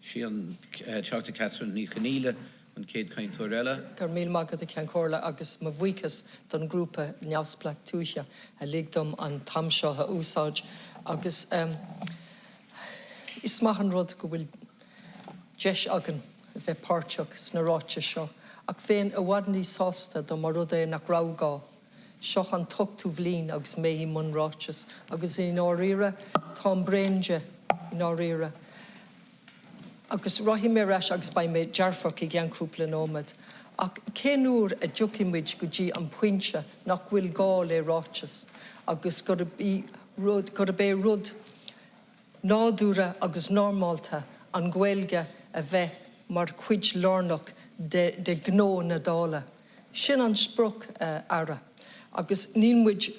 Sheachtain Catherine ní nGaeilge an céad caint tuairela. Gur míl mágad a ceann agus má bhuicas don grúpa neamhspleach túise a ligdom an tamseo a úsáid agus is maith an rud go bhfuil deis agan a bheith páirteach sna ráite seo ach féin a bhhaid ní sásta do mar rud é nach rágá. Seach an tuchtú bhlín agus méhí mun ráites agus in áíire tá an breinde in áíire. Agus roihí mé reis agus ba mé dearfach I gceann nómad. Ach céanúr a dúcimid go dtí an pointe nach bhfuil gá le ráites agus gur bé rud nádúra agus normálta an Gaeilge a bheith mar cuid lárnach de gnó na dála. Sin an spruch ara. Agus nímuid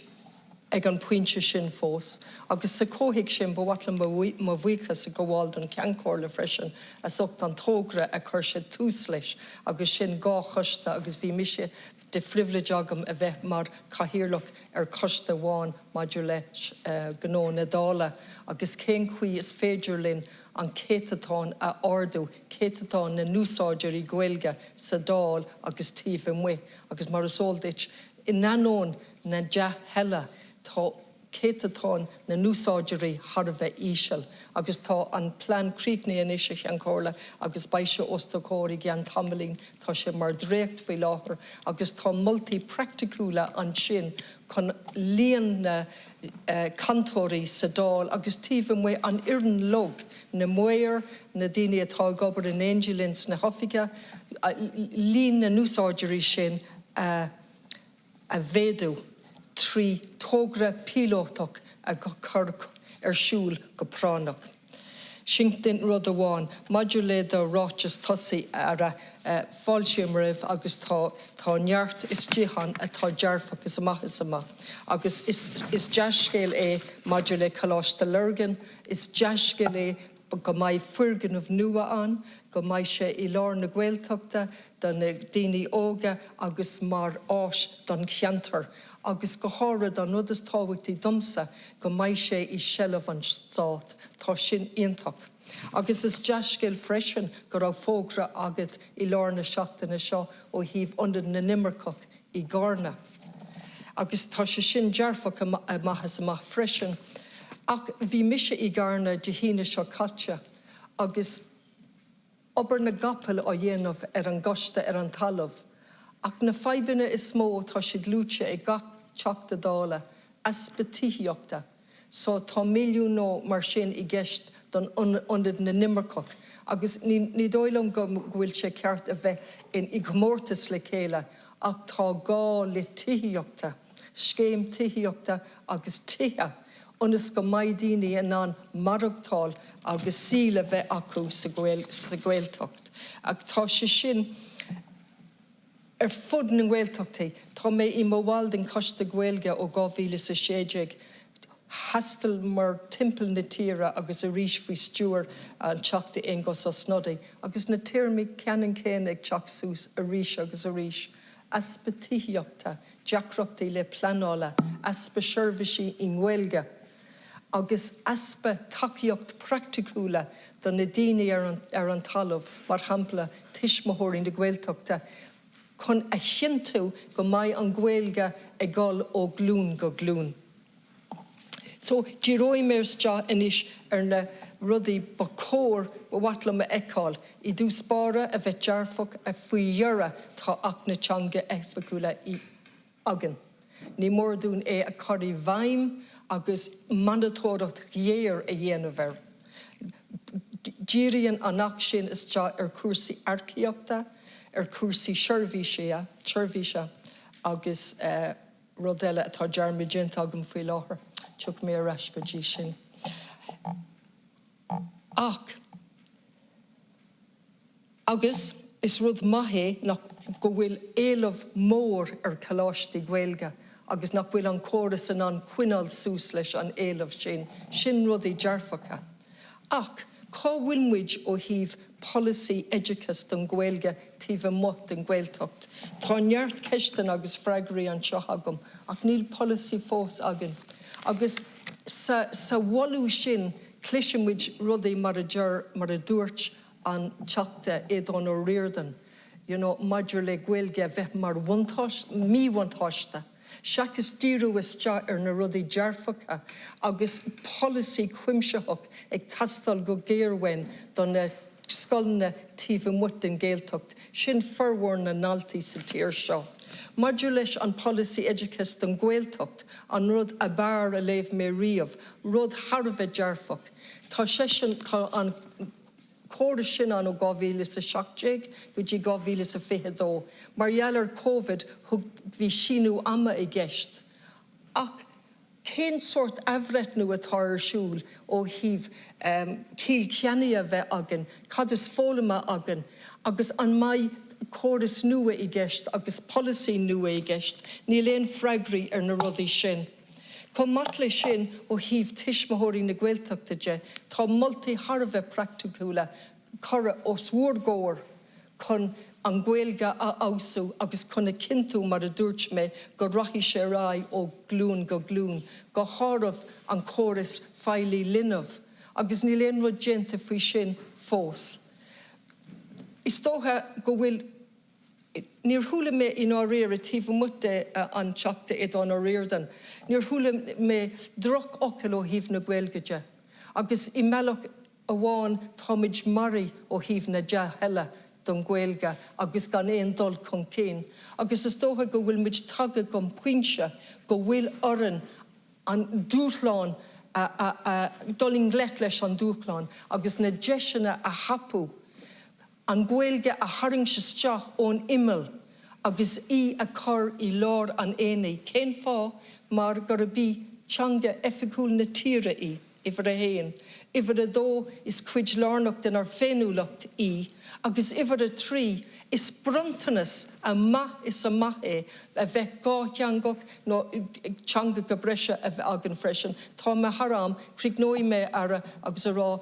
ag an pointe sin fós. Agus sa cóhiigh sin bhhatla má bhuicas a go bháil don ceann le freisin a sucht an tógra a chur sé tús leis agus sin gá chosta agus bhí mise de frivleid agam a bheith mar caithíirlach costa bháin maidir leis gnó na dála agus cén chuí is féidir linn an cétatáin a ardú, cétatáin na núsáidirí Gaeilge sa dál agus tíomh mu agus mar is óldait in nanón na de hella tá cétatáin na núsáidirí har bheith ísel agus tá an plán críicní in isise an cóla agus baise ostócóirí gan tamlín tá sé mar drécht faoi láthair agus tá multi practicúla an sin chun líon na cantóirí sa dál agus tíomh mu an iarn log na muir na daine atá gobar in nGaeilge na hofiige líon na núsáidirí sin a bhéadú trí tógra pílótach a go chur siúl go pránach. Sheachtain rud amháin, maidir le do ráites tosaí ar a fáilsiúm raibh agus tá neart is ddíchan atá dearfach is amachchas ama. Agus is deascéil maidir le coláiste lurgan, is deascéil go mbeidh fuirgeanmh nua an, go mbeidh sé I lár na Gaeltachta, don na daoine óga agus mar áis don cheantar. Agus go hára don rud is táhachtí domsa go mbeidh sé I seileamh an stát, tá sin iontach. Agus is deascéil freisin go raibh fógra agat I lár na Seachtaine seo ó híomh ionad na nimmercach I gcána. Agus tá sé sin dearfach amachchas amach freisin. Ach bhí mise I gcána de híine seo caite agus obair na gapal ó dhéanamh an gosta an talamh. Ach na feibanna is mó tá siad lúte ag gach teachta dála aspatííochta. So tá milliún nó mar sin I gceist don ionad na nimmercach. Agus ní dóilm go bhfuil sé ceart a bheith I gomórtas le chéile ach tá gá le tííochta, scéim tííochta agus tithe. Unas go maidíine an maragtáil agus síle bheith acu sa Gaeltacht. Ach tá sé sin fud na Gaeltachtaí, tá mé I mháil den costa Gaeilge ó 2016 hastal mar timpeall na tíre agus a rís faoi stúr an teachta ingos a snodaí, agus na tíirmí ceann céin ag teach sús a rís agus a rís. Aspa tííochta, deacrachtaí le planála, aspa seirbhísí I Gaeilge. Agus aspa takeíocht practicúla don na daoine ar an talamh mar hampla tuismóthirí na Gaeltachta chun a chinntiú go mbeidh an Gaeilge ag gáil ó glún go glún. So díróim mé sta inis ar na rudaí ba cóir ba bhatla me eáil I dús spáire a bheith dearfach a faoi dhearra tá ach na teanga eithfacúla I agan. Ní mór dún a choirí bhaim agus mandatóireacht dhéir a dhéanamh. Díríonn an sin is te ar cuasaí arcaíochta, ar cuasaí seirbhíse agus rud eile atá dearmidéint agam faoi láthair. Tuach mé a reis go dtí sin. Ach, agus is rud maithé nach go bhfuil éileamh mór ar coláistí Gaeilge agus nach bhfuil an córas an cuineáil sús leis an éileamh sin rudaí dearfacha. Ach, cá bhfuil muid ó híomh policy educas don Gaeilge tíomh mut den Gaeltacht. Tá neart ceistan agus freigraí an seo agam, ach níl policy fós agan. Agus sa bhallú sin clisimiid rudaí mar a dúirt an teachta éadán ó riordan. Maidir le Gaeilge a bheith mar míhaintáiste. Seachas díreú isteach ar na rudaí dearfacha agus policy cuimseach ag tastal go géarhain don na scoilna tíomh muit den Gaeltacht sin formhór na naltaí sa tír seo. Maidir leis an policy educas don Gaeltacht an rud a bear a léamh mé riamh, rud Harbheith dearfach. Tá sin tá an córa sin an ó 2017 go dtí 2022. Mar dheallar Covid thug bhí sinú ama i gceist. Ach cén sort afretnú atá ar siúl ó híomh cíl ceannaí a bheith agan, cad is fólama agan, agus an maith córas nua i gceist agus policy nua i gceist, ní léon freigraí ar na rudaí sin. Con mat lei sin ó híomh tuismitheoirí na Gaeltachtaide, tá moltaí Harbheith practicúla chora os mhórgóir chun an Gaeilge a ása agus chuna cintú mar a dúirt mé go raithí sé rá ó glún go glún, go háirimh an córas feiglí linmh, agus ní léon rud déanta faoi sin fós. Is tótha go bhfuil níor thula mé in áiríir a tíomh muite an teachta éadán ó riordan. Níor thula mé droch ocail ó híomh na Gaeilgeide. Agus I meallach amháin táid marí ó híomh na de heile don Gaeilge agus gan éon dul chun céin. Agus is tótha go bhfuil muid tagtha go pointe go bhfuil orann an dúchláin dulling ghlech leis an dúchláin agus na deisina a hapú. An Gaeilge a haring sisteach ón imel, agus a chur I lár an éanaí. Cén fá mar gur bí teanga efficúil na tíre ifar a héin. Ifar a dó is cuid lárnacht den ar féinúlacht agus ifar a trí is brontanas a ma is a mahé a bheith gá teangach nó teanga go breise a bheith agan freisin. Tá me haram críg nóí mé ara agus a rá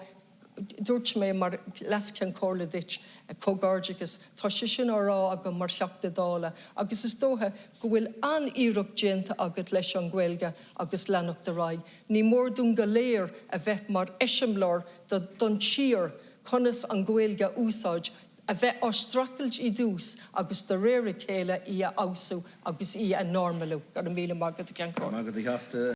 dúirt mé mar lascean cóla dit a cógáirdeachas, tá sé sin árá aga mar seachta dála, agus is dótha go bhfuil an íireach déanta agat leis an Gaeilge agus leanach de rá. Ní mór dún go léir a bheith mar eisimlár don tír conas an Gaeilge úsáid a bheith ar stracailt I dús agus de réir chéile a ása agus a normalú. Gar a míle magad a ceann.